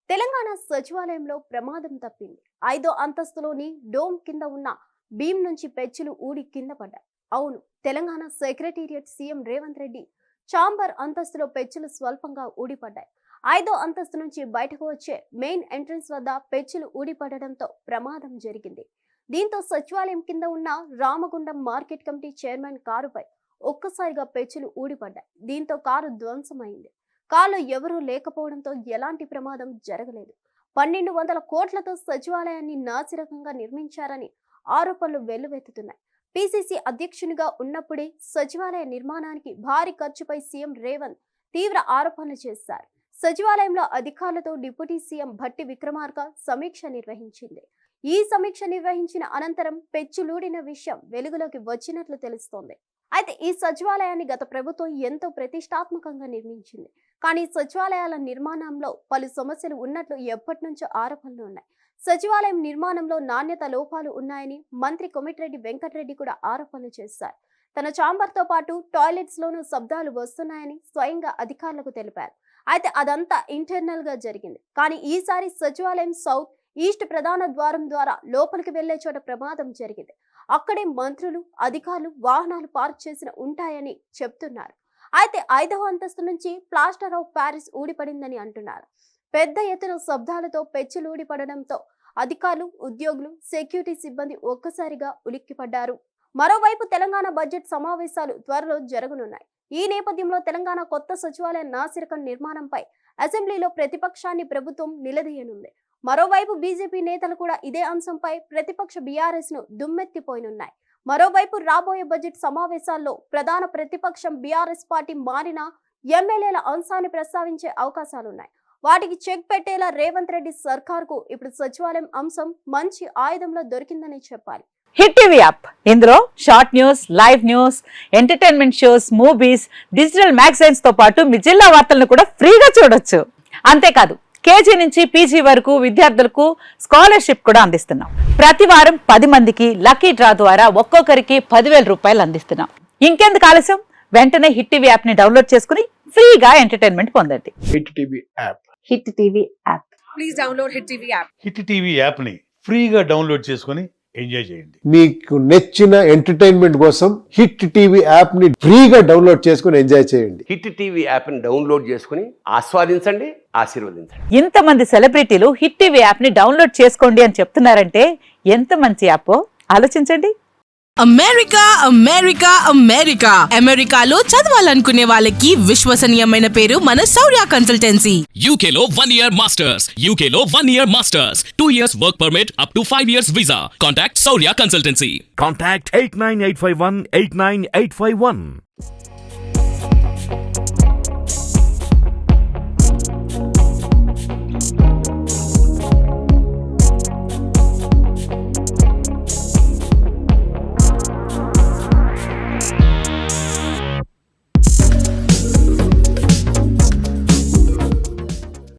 తెలంగాణ సచివాలయంలో ప్రమాదం తప్పింది. 5వ అంతస్తులోని డోమ్ కింద ఉన్న బీమ్ నుంచి పెచ్చులు ఊడి కింద పడ్డాయి. అవును, Telangana secretariat CM Revanth Reddy chamber అంతస్తులో పెచ్చులు స్వల్పంగా ఊడిపడ్డాయి. 5వ అంతస్తు నుంచి బయటకు వచ్చే మెయిన్ ఎంట్రన్స్ వద్ద పెచ్చులు ఊడిపడడంతో ప్రమాదం జరిగింది. దీంతో సచివాలయం కింద ఉన్న రామగుండం మార్కెట్ కమిటీ చైర్మన్ కారుపై ఒక్కసారిగా పెచ్చులు ఊడిపడ్డాయి. దీంతో కారు ధ్వంసమైంది. కారులో ఎవరూ లేకపోవడంతో ఎలాంటి ప్రమాదం జరగలేదు. 1200 కోట్లతో సచివాలయాన్ని నాసిరకంగా నిర్మించారని ఆరోపణలు వెల్లువెత్తుతున్నాయి. పిసిసి అధ్యక్షునిగా ఉన్నప్పుడే సచివాలయ నిర్మాణానికి భారీ ఖర్చుపై సీఎం రేవంత్ తీవ్ర ఆరోపణలు చేశారు. సచివాలయంలో అధికారులతో డిప్యూటీ సీఎం భట్టి విక్రమార్క సమీక్ష నిర్వహించింది. ఈ సమీక్ష నిర్వహించిన అనంతరం పెచ్చులూడిన విషయం వెలుగులోకి వచ్చినట్లు తెలుస్తోంది. అయితే ఈ సచివాలయాన్ని గత ప్రభుత్వం ఎంతో ప్రతిష్టాత్మకంగా నిర్మించింది. కానీ సచివాలయాల నిర్మాణంలో పలు సమస్యలు ఉన్నట్లు ఎప్పటి నుంచో ఆరోపణలు ఉన్నాయి. సచివాలయం నిర్మాణంలో నాణ్యత లోపాలు ఉన్నాయని మంత్రి కోమటిరెడ్డి వెంకటరెడ్డి కూడా ఆరోపణలు చేశారు. తన ఛాంబర్తో పాటు టాయిలెట్స్ లోనూ శబ్దాలు వస్తున్నాయని స్వయంగా అధికారులకు తెలిపారు. అయితే అదంతా ఇంటర్నల్ గా జరిగింది. కానీ ఈసారి సచివాలయం సౌత్ ఈస్ట్ ప్రధాన ద్వారం ద్వారా లోపలికి వెళ్లే చోట ప్రమాదం జరిగింది. అక్కడే మంత్రులు, అధికారులు వాహనాలు పార్క్ చేసిన ఉంటాయని చెప్తున్నారు. అయితే 5వ అంతస్తు నుంచి ప్లాస్టర్ ఆఫ్ ప్యారిస్ ఊడిపడిందని అంటున్నారు. పెద్ద ఎత్తున శబ్దాలతో పెచ్చులు ఊడిపడడంతో అధికారులు, ఉద్యోగులు, సెక్యూరిటీ సిబ్బంది ఒక్కసారిగా ఉలిక్కిపడ్డారు. మరోవైపు తెలంగాణ బడ్జెట్ సమావేశాలు త్వరలో జరగనున్నాయి. ఈ నేపథ్యంలో తెలంగాణ కొత్త సచివాలయ నాసిరకం నిర్మాణంపై అసెంబ్లీలో ప్రతిపక్షాన్ని ప్రభుత్వం నిలదీయనుంది. మరోవైపు బీజేపీ నేతలు కూడా ఇదే అంశంపై ప్రతిపక్ష బీఆర్ఎస్ ను దుమ్మెత్తిపోయనున్నాయి. మరోవైపు రాబోయే బడ్జెట్ సమావేశాల్లో ప్రధాన ప్రతిపక్షం బీఆర్ఎస్ పార్టీ మారిన ఎమ్మెల్యేల అంశాన్ని ప్రస్తావించే అవకాశాలున్నాయి. వాటికి చెక్ పెట్టేలా రేవంత్ రెడ్డి సర్కార్కు ఇప్పుడు సచివాలయం అంశం మంచి ఆయుధంలో దొరికిందని చెప్పాలి. హిట్ టీవీ యాప్, ఇందులో short news, live news, entertainment shows, movies, digital magazines తో పాటు మీ జిల్లా వార్తలను కూడా ఫ్రీగా చూడొచ్చు. అంతేకాదు కేజీ నుంచి పీజీ వరకు విద్యార్థులకు స్కాలర్షిప్ కూడా అందిస్తున్నాం. ప్రతి వారం 10 మందికి లక్కీ డ్రా ద్వారా ఒక్కొక్కరికి 10,000 రూపాయలు అందిస్తున్నాం. ఇంకెందుకు ఆలస్యం, వెంటనే హిట్ టీవీ యాప్ ని డౌన్లోడ్ చేసుకుని ఫ్రీగా ఎంటర్టైన్మెంట్ పొందండి. Hit TV app. Hit TV app. Please download hit TV app. Hit TV app ని ఫ్రీగా డౌన్లోడ్ చేసుకుని ఎంజాయ్ చేయండి. మీకు నచ్చిన ఎంటర్టైన్మెంట్ కోసం హిట్ టీవీ యాప్ ని ఫ్రీగా డౌన్లోడ్ చేసుకుని ఎంజాయ్ చేయండి. హిట్ టీవీ యాప్ ని డౌన్లోడ్ చేసుకుని ఆస్వాదించండి, ఆశీర్వదించండి. ఇంతమంది సెలబ్రిటీలు హిట్ టీవీ యాప్ ని డౌన్లోడ్ చేసుకోండి అని చెప్తున్నారంటే ఎంత మంచి యాప్ ఆలోచించండి. అమెరికా అమెరికా అమెరికా అమెరికాలో చదవాలనుకునే వాళ్ళకి విశ్వసనీయమైన పేరు మన శౌర్య కన్సల్టెన్సీ. UK లో 1 year masters, UK లో 1 year masters, 2 years work permit up to 5 years visa. Contact Saurya Consultancy. Contact 89851 89851.